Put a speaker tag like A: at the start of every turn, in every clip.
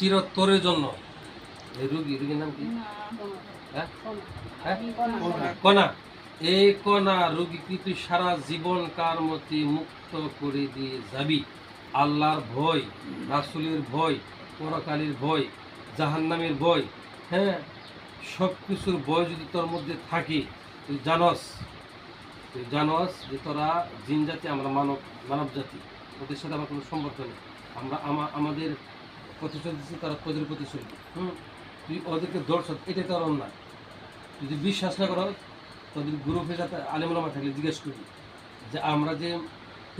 A: চিরতরের জন্য এই রোগীর নাম কি? হ্যাঁ হ্যাঁ কণা। এই কণা রোগীকে তুই সারা জীবন কার মতে মুক্ত করে দিয়ে যাবি। আল্লাহর ভয়, রাসূলের ভয়, পরকালের ভয়, জাহান্নামের ভয়, হ্যাঁ, সব কিছুর ভয় যদি তোর মধ্যে থাকে, তুই জানস যে তোরা জিন জাতি, আমরা মানব জাতি, ওদের সাথে আমার কোনো সম্পর্ক নেই। আমরা আমাদের প্রতিশোধ দিচ্ছি, তারা তোদের প্রতিশোধ। তুই ওদেরকে দর্শ, এটাই তোর অন্যায়। তুই যদি বিশ্বাস না করো, তোদের গ্রুপে যাতে আলেমুলামা থাকলে জিজ্ঞেস করবি যে আমরা যে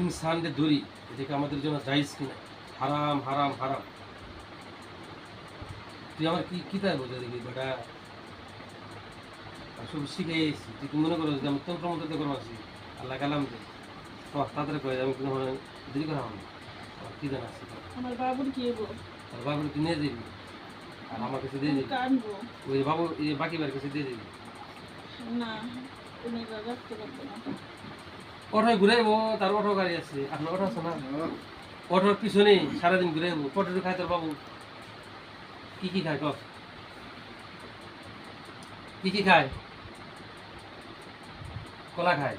A: ইনসানকে ধরি, এটাকে আমাদের জন্য জায়েজ কিনা। হারাম হারাম হারাম। তুই আমার কি তাই বোঝা দেখবি বেটা, সব শিখে এসেছি। তুই কি মনে করো যে আমি তন্ত্র মন্ত্রতে করবো আছি? আল্লাহ কালাম দে তাদের কয়ে আমি কোনো দেরি করা হবে আমার কি জানা আছে।
B: আমার বাবুর কি হবো?
A: আর বাবুর তুই নিয়ে যাবি, আর আমার কাছে দিয়ে দিবি।
B: কানবো
A: ওই বাবু বাকি বাড়ির কাছে দিয়ে দিবি।
B: না, তুমি রাখতে পারবে না।
A: অটোয় ঘুরাইবো, তার অটো গাড়ি আছে। আপনার অটো আছে না? অটোর পিছনে সারাদিন ঘুরাইবো। পটেটো খায় তোর বাবু? কি খায় কফ? কি খায়? কলা খায়,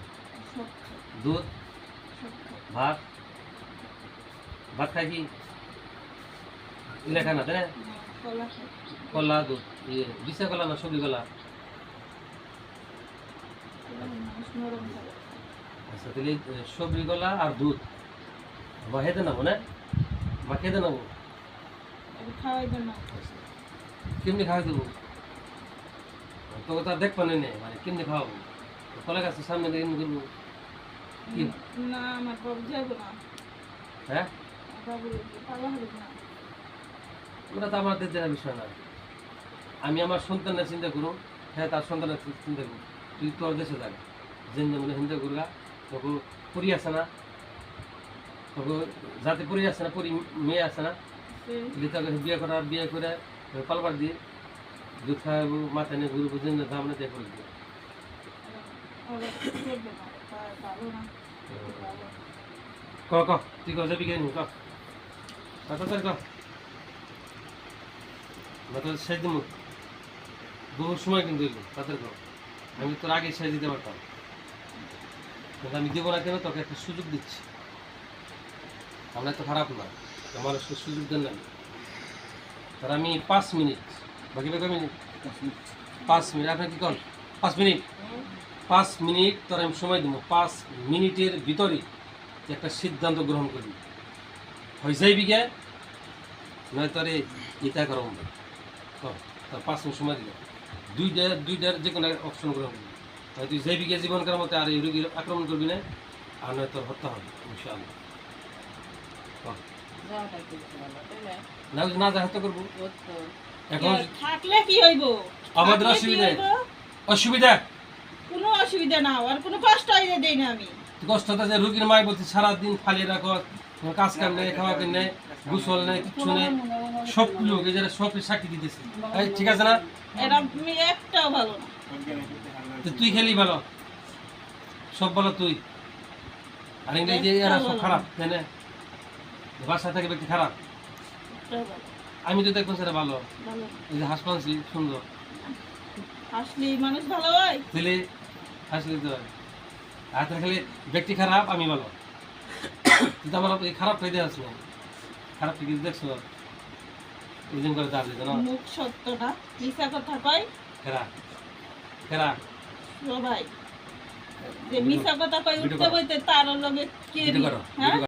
A: দুধ, ভাত। ভাত খায় কি? এগুলা খায় না তাই না? কলা, দুধ, বিশা কলা না সবজি কলা? আচ্ছা, তাহলে সবজি কলা আর দুধ মা খেতে নেবো না? মা খেতে নেবো, কেমনি খাওয়াই দেবো? তোকে তার দেখ পানে নেই, মানে কেমনি খাওয়াবো? কলা গাছের সামনে দিয়ে এমনি করবো?
B: না, আমার বাবু যাবো না।
A: হ্যাঁ,
B: বাবু পালা হবে না।
A: ওটা তো আমাদের দেওয়ার বিষয় না। আমি আমার সন্তানের চিন্তা করবো, হ্যাঁ তার সন্তানের চিন্তা করবো। তুই তোর দেশে যাবি, যেন মনে চিন্তা করলা। তোকে পরি আছে না? তোকে যাতে পরি আছে না, পরি মেয়ে আছে না? তাকে বিয়ে করে পালবার দিয়ে দুধ খাওয়াবো, মাথায় নিয়ে ঘুরবো, যেন দামনে দিয়ে করে দিবো। তুই যাবি কেন? শেষ দিব বহু সময়, কিন্তু তাদের আমি তোর আগে শেষ দিতে পারতাম, কিন্তু আমি দেবো না কেন? তোকে একটা সুযোগ দিচ্ছি। আমরা তো খারাপ না, মানুষকে সুযোগ দেন না। তার আমি 5 মিনিট, বাকি মিনিট 5 মিনিট, আপনার কি কন? 5 মিনিট, 5 মিনিট তোর আমি সময় দিব। 5 মিনিটের ভিতরে একটা সিদ্ধান্ত গ্রহণ করবি। হয়ে যাইবি গে, নয় তোরে ইতা করো। তোর 5 মিনিট সময় দিল, দুইটার যে কোনো অপশন গ্রহণ করবি। হয় তুই যাইবি গে জীবন করার মতো, আর এই রোগীর আক্রমণ করবি না, আর নয় তোর হত্যা হবে ইনশাআল্লাহ। না যা হত্যা করবো। এখন
B: থাকলে কি হইব?
A: আমাদের অসুবিধা
B: কোনো অসুবিধা না, আর কোনো কষ্ট হইলে দেই না আমি।
A: কষ্টটা যে রোগীর মায় বলছে সারাদিন ফালিয়ে রাখো, কাজ কাম নেই, খাওয়া নেই, গোসল নেই, কিচ্ছু নেই, সব লোক এই যারা সব সাক্ষী দিতেছে। ঠিক আছে না?
B: এরা একটাও ভালো না।
A: তুই খেলি ভালো, সব ভালো তুই, আর ইংরেজি এরা সব খারাপ, তাই না? বাসা থেকে ব্যক্তি খারাপ। আমি তো দেখবো সেটা ভালো। এই যে হাসপাতাল সুন্দর,
B: হাসলি মানুষ ভালো হয়,
A: দিলে হাসলি তো হয়। আর খালি ব্যক্তি খারাপ, আমি ভালো। কিন্তু আমার এই খারাপ খাইতে আসলো, খারাপ কি দেখছো? ওজন করে দাঁড়িয়ে দিত না।
B: মুখ সত্য না, মিছা কথা কয়।
A: খেরা
B: সবাই যে মিছা কথা কয় উঠতে বইতে তার লগে কে? হ্যাঁ।